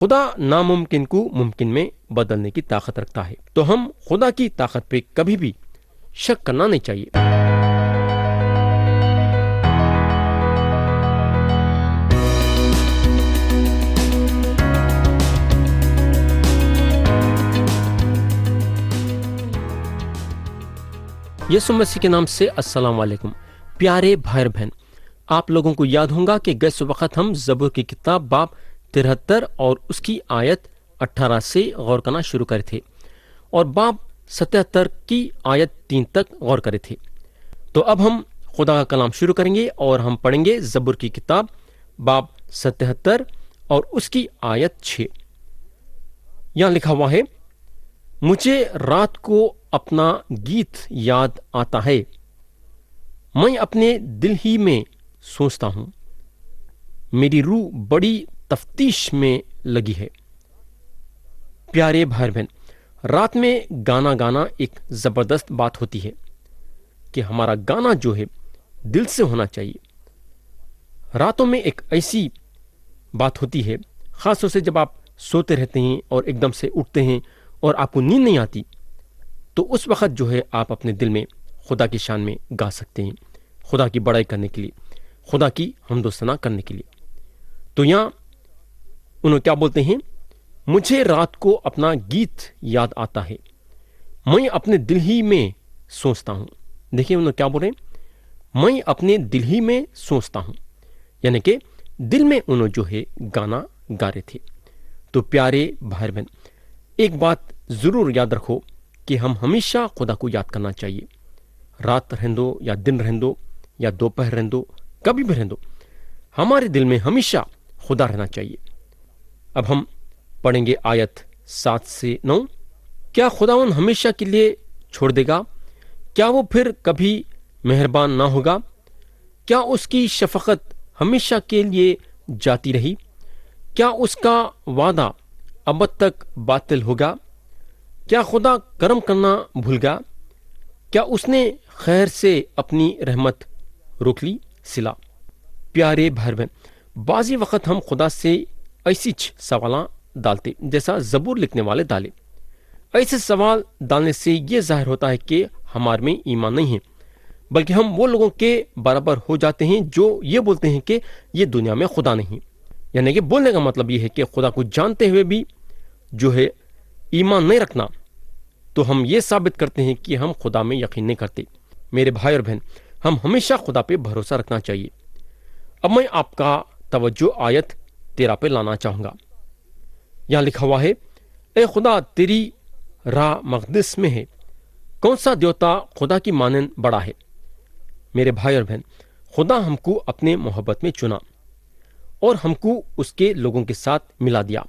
خدا ناممکن کو ممکن میں بدلنے کی طاقت رکھتا ہے، تو ہم خدا کی طاقت پہ کبھی بھی شک کرنا نہیں چاہیے۔ یسوع مسیح کے نام سے السلام علیکم پیارے بھائی بہن، آپ لوگوں کو یاد ہوگا کہ گئے وقت ہم زبور کی کتاب باب 73 اور اس کی آیت 18 سے غور کرنا شروع کرے تھے، اور باب 77 کی آیت 3 تک غور کرے تھے۔ تو اب ہم خدا کا کلام شروع کریں گے اور ہم پڑھیں گے زبور کی کتاب باب 77 اور اس کی آیت 6۔ یہاں لکھا ہوا ہے، مجھے رات کو اپنا گیت یاد آتا ہے، میں اپنے دل ہی میں سوچتا ہوں، میری روح بڑی تفتیش میں لگی ہے۔ پیارے بھائی بہن، رات میں گانا گانا ایک زبردست بات ہوتی ہے کہ ہمارا گانا جو ہے دل سے ہونا چاہیے۔ راتوں میں ایک ایسی بات ہوتی ہے، خاص طور سے جب آپ سوتے رہتے ہیں اور ایک دم سے اٹھتے ہیں اور آپ کو نیند نہیں آتی، تو اس وقت جو ہے آپ اپنے دل میں خدا کی شان میں گا سکتے ہیں، خدا کی بڑائی کرنے کے لیے، خدا کی حمد و ثنا کرنے کے لیے۔ تو یہاں انہوں کیا بولتے ہیں، مجھے رات کو اپنا گیت یاد آتا ہے، میں اپنے دل ہی میں سوچتا ہوں۔ دیکھیں انہوں کیا بول رہے ہیں، میں اپنے دل ہی میں سوچتا ہوں، یعنی کہ دل میں انہوں جو ہے گانا گا رہے تھے۔ تو پیارے بھائی بہن، ایک بات ضرور یاد رکھو کہ ہم ہمیشہ خدا کو یاد کرنا چاہیے، رات رہندو یا دن رہندو یا دوپہر رہندو، کبھی بھی رہندو، ہمارے دل میں ہمیشہ خدا رہنا چاہیے۔ اب ہم پڑھیں گے آیت 7 سے 9۔ کیا خداوند ہمیشہ کے لیے چھوڑ دے گا؟ کیا وہ پھر کبھی مہربان نہ ہوگا؟ کیا اس کی شفقت ہمیشہ کے لیے جاتی رہی؟ کیا اس کا وعدہ ابد تک باطل ہوگا؟ کیا خدا کرم کرنا بھول گیا؟ کیا اس نے خیر سے اپنی رحمت روک لی؟ صلا۔ پیارے بھائی بہن، بعضی وقت ہم خدا سے ایسی سوالاں ڈالتے جیسا زبور لکھنے والے ڈالے۔ ایسے سوال ڈالنے سے یہ ظاہر ہوتا ہے کہ ہمارے میں ایمان نہیں ہے، بلکہ ہم وہ لوگوں کے برابر ہو جاتے ہیں جو یہ بولتے ہیں کہ یہ دنیا میں خدا نہیں۔ یعنی کہ بولنے کا مطلب یہ ہے کہ خدا کو جانتے ہوئے بھی جو ہے ایمان نہیں رکھنا، تو ہم یہ ثابت کرتے ہیں کہ ہم خدا میں یقین نہیں کرتے۔ میرے بھائی اور بہن، ہم ہمیشہ خدا پہ بھروسہ رکھنا چاہیے۔ اب میں آپ کا توجہ آیت 13 پہ لانا چاہوں گا۔ یہاں لکھا ہوا ہے، اے خدا تیری راہ مقدس میں ہے، کون سا دیوتا خدا کی مانند بڑا ہے؟ میرے بھائی اور بہن، خدا ہم کو اپنے محبت میں چنا اور ہم کو اس کے لوگوں کے ساتھ ملا دیا۔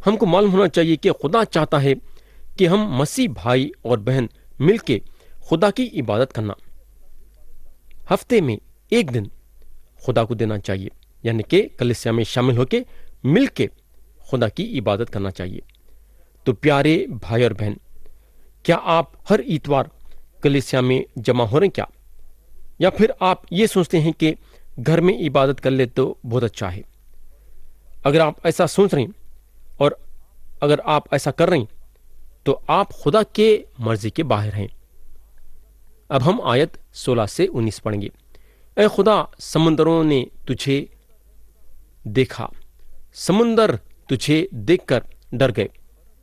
ہم کو معلوم ہونا چاہیے کہ خدا چاہتا ہے کہ ہم مسیح بھائی اور بہن مل کے خدا کی عبادت کرنا، ہفتے میں ایک دن خدا کو دینا چاہیے، یعنی کہ کلیسیا میں شامل ہو کے مل کے خدا کی عبادت کرنا چاہیے۔ تو پیارے بھائی اور بہن، کیا آپ ہر اتوار کلیسیا میں جمع ہو رہے ہیں کیا؟ یا پھر آپ یہ سوچتے ہیں کہ گھر میں عبادت کر لے تو بہت اچھا ہے؟ اگر آپ ایسا سوچ رہے ہیں اور اگر آپ ایسا کر رہے ہیں تو آپ خدا کے مرضی کے باہر ہیں۔ اب ہم آیت 16 سے 19 پڑھیں گے۔ اے خدا، سمندروں نے تجھے دیکھا، سمندر تجھے دیکھ کر ڈر گئے،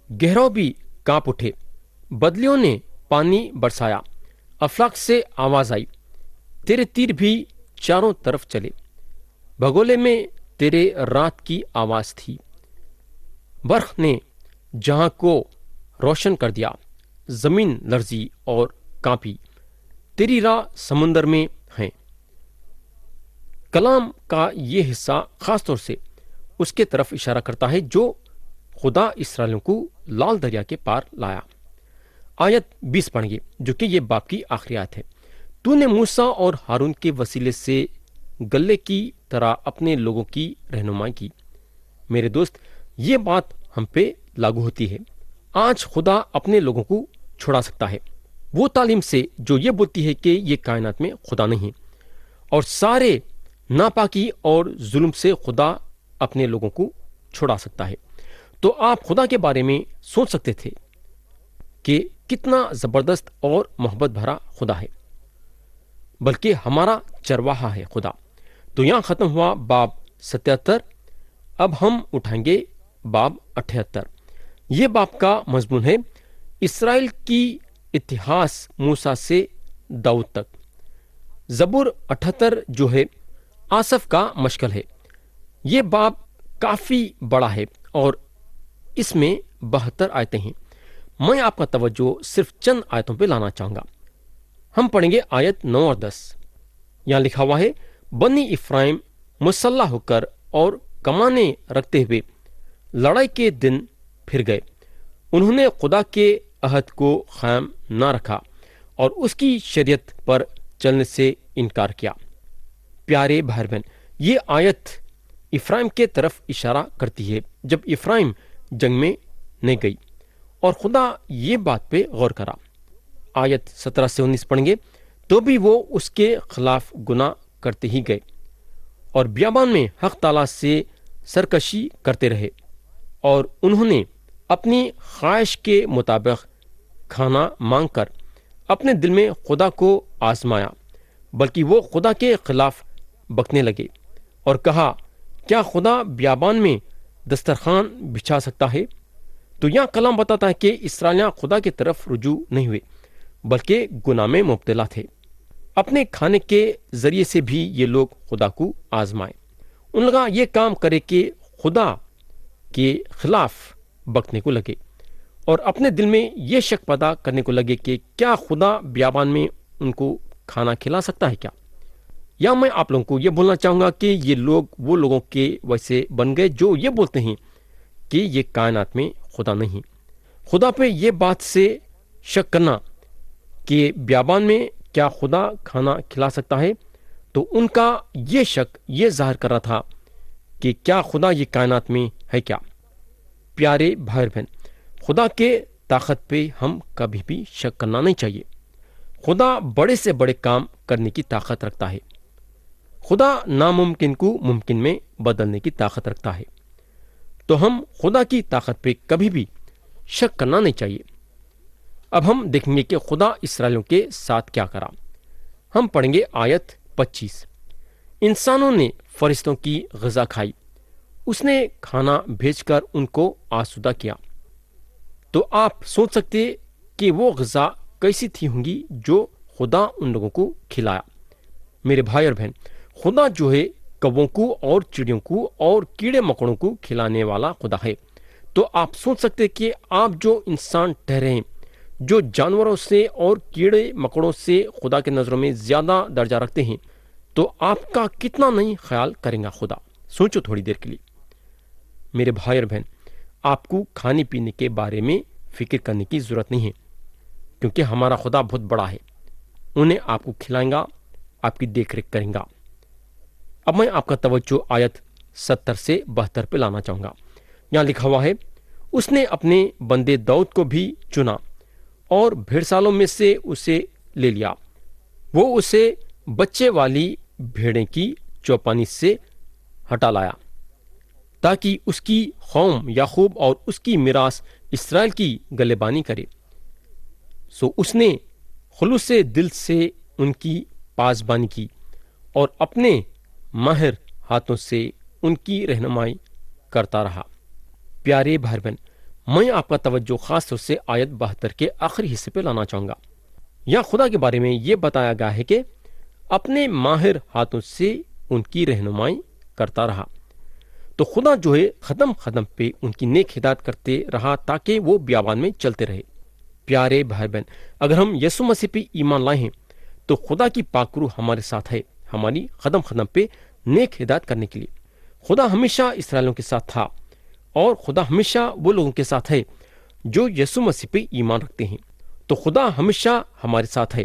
گہراؤ بھی کانپ اٹھے، بدلیوں نے پانی برسایا، افلاک سے آواز آئی، تیرے تیر بھی چاروں طرف چلے، بھگولے میں تیرے رات کی آواز تھی، برق نے جہاں کو روشن کر دیا، زمین لرزی اور کانپی، تیری راہ سمندر میں ہیں۔ کلام کا یہ حصہ خاص طور سے اس کے طرف اشارہ کرتا ہے جو خدا اسرائیلیوں کو لال دریا کے پار لایا۔ آیت 20 پڑھیں گے، جو کہ یہ باب کی آخری آیت ہے۔ تو نے موسیٰ اور ہارون کے وسیلے سے گلے کی طرح اپنے لوگوں کی رہنمائی کی۔ میرے دوست، یہ بات ہم پہ لاگو ہوتی ہے۔ آج خدا اپنے لوگوں کو چھڑا سکتا ہے وہ تعلیم سے جو یہ بولتی ہے کہ یہ کائنات میں خدا نہیں، اور سارے ناپاکی اور ظلم سے خدا اپنے لوگوں کو چھڑا سکتا ہے۔ تو آپ خدا کے بارے میں سوچ سکتے تھے کہ کتنا زبردست اور محبت بھرا خدا ہے، بلکہ ہمارا چرواہا ہے خدا۔ تو یہاں ختم ہوا باب 77۔ اب ہم اٹھائیں گے باب 78۔ یہ باب کا مضمون ہے اسرائیل کی اتہاس موسیٰ سے داؤد تک۔ زبور 78 جو ہے آصف کا مشکل ہے۔ یہ باب کافی بڑا ہے اور اس میں 72 آیتیں ہیں۔ میں آپ کا توجہ صرف چند آیتوں پہ لانا چاہوں گا۔ ہم پڑھیں گے آیت 9 اور 10۔ یہاں لکھا ہوا ہے، بنی افرائیم مسلح ہو کر اور کمانیں رکھتے ہوئے لڑائی کے دن پھر گئے۔ انہوں نے خدا کے عہد کو قائم نہ رکھا اور اس کی شریعت پر چلنے سے انکار کیا۔ پیارے بھائی بہن، یہ آیت افرائیم کے طرف اشارہ کرتی ہے جب افرائیم جنگ میں نہیں گئی اور خدا یہ بات پہ غور کرا۔ آیت 17 سے 19 پڑھیں گے، تو بھی وہ اس کے خلاف گناہ کرتے ہی گئے اور بیابان میں حق تعالیٰ سے سرکشی کرتے رہے، اور انہوں نے اپنی خواہش کے مطابق کھانا مانگ کر اپنے دل میں خدا کو آزمایا، بلکہ وہ خدا کے خلاف بکنے لگے اور کہا، کیا خدا بیابان میں دسترخوان بچھا سکتا ہے؟ تو یہاں کلام بتاتا ہے کہ اسرائیلیاں خدا کی طرف رجوع نہیں ہوئے بلکہ گناہ میں مبتلا تھے۔ اپنے کھانے کے ذریعے سے بھی یہ لوگ خدا کو آزمائے۔ ان لوگا یہ کام کرے کہ خدا کے خلاف بکنے کو لگے اور اپنے دل میں یہ شک پیدا کرنے کو لگے کہ کیا خدا بیابان میں ان کو کھانا کھلا سکتا ہے کیا؟ یا میں آپ لوگوں کو یہ بولنا چاہوں گا کہ یہ لوگ وہ لوگوں کے ویسے بن گئے جو یہ بولتے ہیں کہ یہ کائنات میں خدا نہیں۔ خدا پہ یہ بات سے شک کرنا کہ بیابان میں کیا خدا کھانا کھلا سکتا ہے، تو ان کا یہ شک یہ ظاہر کر رہا تھا کہ کیا خدا یہ کائنات میں ہے کیا؟ پیارے بھائی بہن، خدا کے طاقت پہ ہم کبھی بھی شک کرنا نہیں چاہیے۔ خدا بڑے سے بڑے کام کرنے کی طاقت رکھتا ہے۔ خدا ناممکن کو ممکن میں بدلنے کی طاقت رکھتا ہے۔ تو ہم خدا کی طاقت پہ کبھی بھی شک کرنا نہیں چاہیے۔ اب ہم دیکھیں گے کہ خدا اسرائیلیوں کے ساتھ کیا کرا۔ ہم پڑھیں گے آیت 25۔ انسانوں نے فرشتوں کی غذا کھائی، اس نے کھانا بھیج کر ان کو آسودہ کیا۔ تو آپ سوچ سکتے کہ وہ غذا کیسی تھی ہوں گی جو خدا ان لوگوں کو کھلایا۔ میرے بھائی اور بہن، خدا جو ہے کووں کو اور چڑیوں کو اور کیڑے مکوڑوں کو کھلانے والا خدا ہے۔ تو آپ سوچ سکتے کہ آپ جو انسان ٹھہرے ہیں، جو جانوروں سے اور کیڑے مکوڑوں سے خدا کے نظروں میں زیادہ درجہ رکھتے ہیں، تو آپ کا کتنا نہیں خیال کریں گا خدا۔ سوچو تھوڑی دیر کے لیے۔ میرے بھائی اور بہن، آپ کو کھانے پینے کے بارے میں فکر کرنے کی ضرورت نہیں ہے، کیونکہ ہمارا خدا بہت بڑا ہے۔ انہیں آپ کو کھلائیں گا، آپ کی دیکھ ریکھ کریں گا۔ اب میں آپ کا توجہ آیت 70 سے 72 پہ لانا چاہوں گا۔ یہاں لکھا ہوا ہے، اس نے اپنے بندے داؤد کو بھی چنا اور بھیڑسالوں میں سے اسے لے لیا۔ وہ اسے بچے والی بھیڑیں کی چوپانی سے ہٹا لایا، تاکہ اس کی قوم یعقوب اور اس کی میراث اسرائیل کی گلےبانی کرے۔ سو اس نے خلوص دل سے ان کی پاسبانی کی اور اپنے ماہر ہاتھوں سے ان کی رہنمائی کرتا رہا۔ پیارے بھائی بہن، میں آپ کا توجہ خاص طور سے آیت 72 کے آخری حصے پہ لانا چاہوں گا۔ یہاں خدا کے بارے میں یہ بتایا گیا ہے کہ اپنے ماہر ہاتھوں سے ان کی رہنمائی کرتا رہا۔ تو خدا جو ہے قدم پہ ان کی نیک ہدایت کرتے رہا تاکہ وہ بیابان میں چلتے رہے۔ پیارے بھائی بہن، اگر ہم یسوع مسیح پہ ایمان لائے ہیں تو خدا کی پاک روح ہمارے ساتھ ہے، ہماری قدم پہ نیک ہدایت کرنے کے لیے۔ خدا ہمیشہ اسرائیلیوں کے ساتھ تھا اور خدا ہمیشہ وہ لوگوں کے ساتھ ہے جو یسوع مسیح پہ ایمان رکھتے ہیں۔ تو خدا ہمیشہ ہمارے ساتھ ہے۔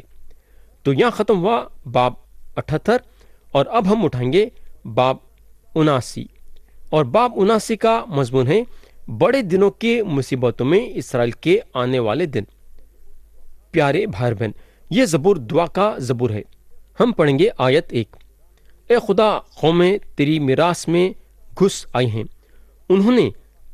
تو یہاں ختم ہوا باب 78، اور اب ہم اٹھائیں گے باب 79، اور باب 79 کا مضمون ہے بڑے دنوں کے مصیبتوں میں اسرائیل کے آنے والے دن۔ پیارے بھائی بہن، یہ زبور دعا کا زبور ہے۔ ہم پڑھیں گے آیت 1۔ اے خدا، قومیں تیری میراث میں گھس آئی ہیں، انہوں نے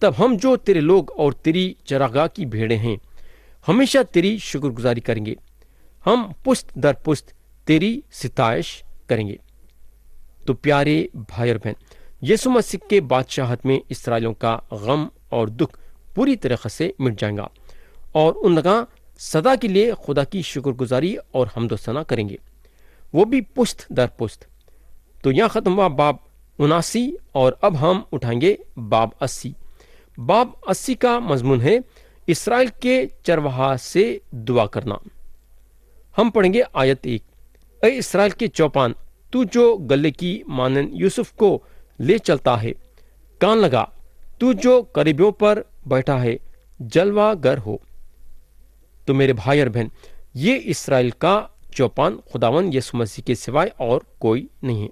تب ہم جو تیرے لوگ اور تیری چراگاہ کی بھیڑیں ہیں ہمیشہ تیری شکر گزاری کریں گے، ہم پشت در پشت تیری ستائش کریں گے۔ تو پیارے بھائی اور بہن، یسوع مسیح کے بادشاہت میں اسرائیلیوں کا غم اور دکھ پوری طریقے سے مٹ جائے گا، اور ان لوگاں سدا کے لیے خدا کی شکر گزاری اور حمد و ثنا کریں گے، وہ بھی پشت در پشت۔ تو یہاں ختم ہوا باب 79، اور اب ہم اٹھائیں گے باب 80۔ باب 80 کا مضمون ہے اسرائیل کے چرواہا سے دعا کرنا۔ ہم پڑھیں گے آیت 1۔ اے اسرائیل کے چوپان، تو جو گلے کی مانند یوسف کو لے چلتا ہے، کان لگا، تو جو قریبیوں پر بیٹھا ہے، جلوہ گر ہو۔ تو میرے بھائی اور بہن، یہ اسرائیل کا چوپان خداوند یسوع مسیح کے سوائے اور کوئی نہیں ہے۔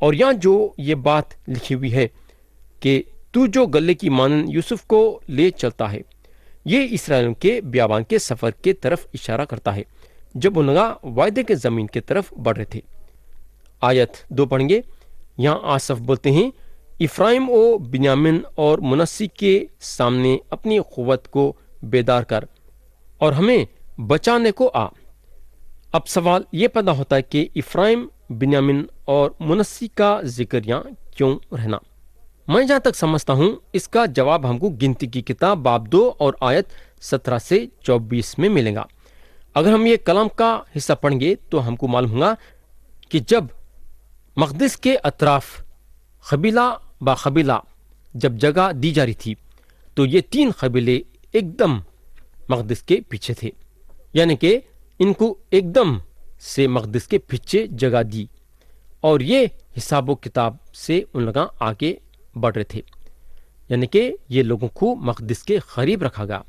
اور یہاں جو یہ بات لکھی ہوئی ہے کہ تو جو گلے کی مانند یوسف کو لے چلتا ہے، یہ اسرائیلیوں کے بیابان کے سفر کے طرف اشارہ کرتا ہے جب ان لوگ وعدے کے زمین کی طرف بڑھ رہے تھے۔ آیت 2 پڑھیں گے۔ یہاں آصف بولتے ہیں، افرائیم و بنیامین اور منسی کے سامنے اپنی قوت کو بیدار کر اور ہمیں بچانے کو آ۔ اب سوال یہ پیدا ہوتا ہے کہ افرائیم، بنیامین اور منسی کا ذکر یہاں کیوں رہنا؟ میں جہاں تک سمجھتا ہوں اس کا جواب ہم کو گنتی کی کتاب باب 2 اور آیت 17 سے 24 میں ملے گا۔ اگر ہم یہ کلام کا حصہ پڑھیں گے تو ہم کو معلوم ہوگا کہ جب مقدس کے اطراف قبیلہ با قبیلہ جب جگہ دی جا رہی تھی تو یہ 3 قبیلے ایک دم مقدس کے پیچھے تھے، یعنی کہ ان کو ایک دم سے مقدس کے پیچھے جگہ دی، اور یہ حساب و کتاب سے ان لوگاں آگے بڑھ رہے تھے، یعنی کہ یہ لوگوں کو مقدس کے قریب رکھا گیا۔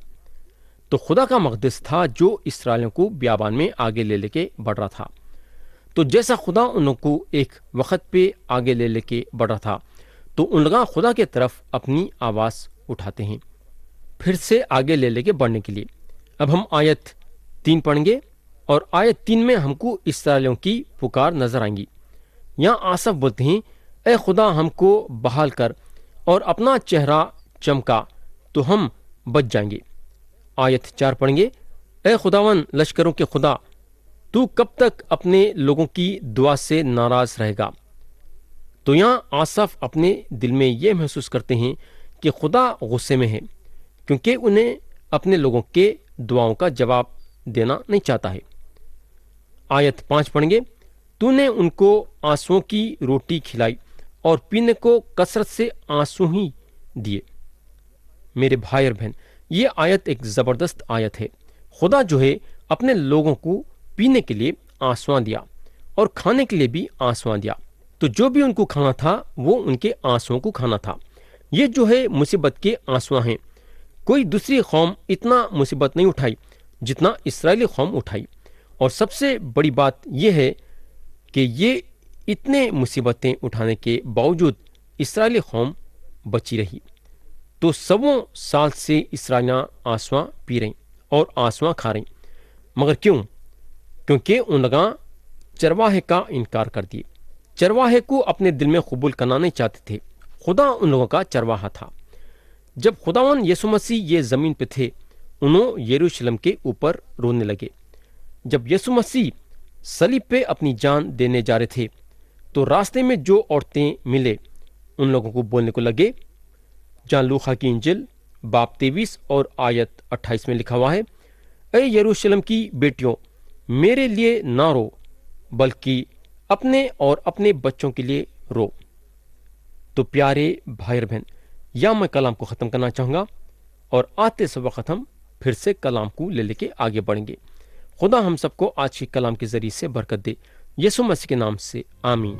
تو خدا کا مقدس تھا جو اسرائیلیوں کو بیابان میں آگے لے کے بڑھ رہا تھا۔ تو جیسا خدا ان لوگوں کو ایک وقت پہ آگے لے کے بڑھ رہا تھا، تو ان لوگاں خدا کے طرف اپنی آواز اٹھاتے ہیں پھر سے آگے لے کے بڑھنے کے لیے۔ اب ہم آیت 3 پڑھیں گے، اور آیت 3 میں ہم کو اسرائیلیوں کی پکار نظر آئیں گی۔ یہاں آصف بولتے ہیں، اے خدا ہم کو بحال کر اور اپنا چہرہ چمکا تو ہم بچ جائیں گے۔ آیت 4 پڑھیں گے، اے خداون لشکروں کے خدا، تو کب تک اپنے لوگوں کی دعا سے ناراض رہے گا؟ تو یہاں آصف اپنے دل میں یہ محسوس کرتے ہیں کہ خدا غصے میں ہے، کیونکہ انہیں اپنے لوگوں کے دعاؤں کا جواب دینا نہیں چاہتا ہے۔ آیت 5 پڑھیں گے، تو نے ان کو آنسوؤں کی روٹی کھلائی اور پینے کو کثرت سے آنسو ہی دیے۔ میرے بھائی اور بہن، یہ آیت ایک زبردست آیت ہے۔ خدا جو ہے اپنے لوگوں کو پینے کے لیے آنسواں دیا اور کھانے کے لیے بھی آنسواں دیا۔ تو جو بھی ان کو کھانا تھا وہ ان کے آنسوؤں کو کھانا تھا۔ یہ جو ہے مصیبت کے آنسواں ہیں۔ کوئی دوسری قوم اتنا مصیبت نہیں اٹھائی جتنا اسرائیلی قوم اٹھائی، اور سب سے بڑی بات یہ ہے کہ یہ اتنے مصیبتیں اٹھانے کے باوجود اسرائیلی قوم بچی رہی۔ تو 100 سال سے اسرائیلیاں آنسواں پی رہیں اور آنسواں کھا رہیں، مگر کیوں؟ کیونکہ ان لوگاں چرواہے کا انکار کر دیے، چرواہے کو اپنے دل میں قبول کرنا نہیں چاہتے تھے۔ خدا ان لوگوں کا چرواہا تھا۔ جب خداوند یسوع مسیح یہ زمین پہ تھے، انہوں یروشلم کے اوپر رونے لگے۔ جب یسوع مسیح صلیب پہ اپنی جان دینے جا رہے تھے تو راستے میں جو عورتیں ملے ان لوگوں کو بولنے کو لگے۔ جان لوقا کی انجیل باب 23 اور آیت 28 میں لکھا ہوا ہے، اے یروشلم کی بیٹیوں، میرے لیے نہ رو بلکہ اپنے اور اپنے بچوں کے لیے رو۔ تو پیارے بھائی اور بہن، یا میں کلام کو ختم کرنا چاہوں گا، اور آتے سے وقت ہم پھر سے کلام کو لے کے آگے بڑھیں گے۔ خدا ہم سب کو آج کے کلام کے ذریعے سے برکت دے، یسوع مسیح کے نام سے آمین۔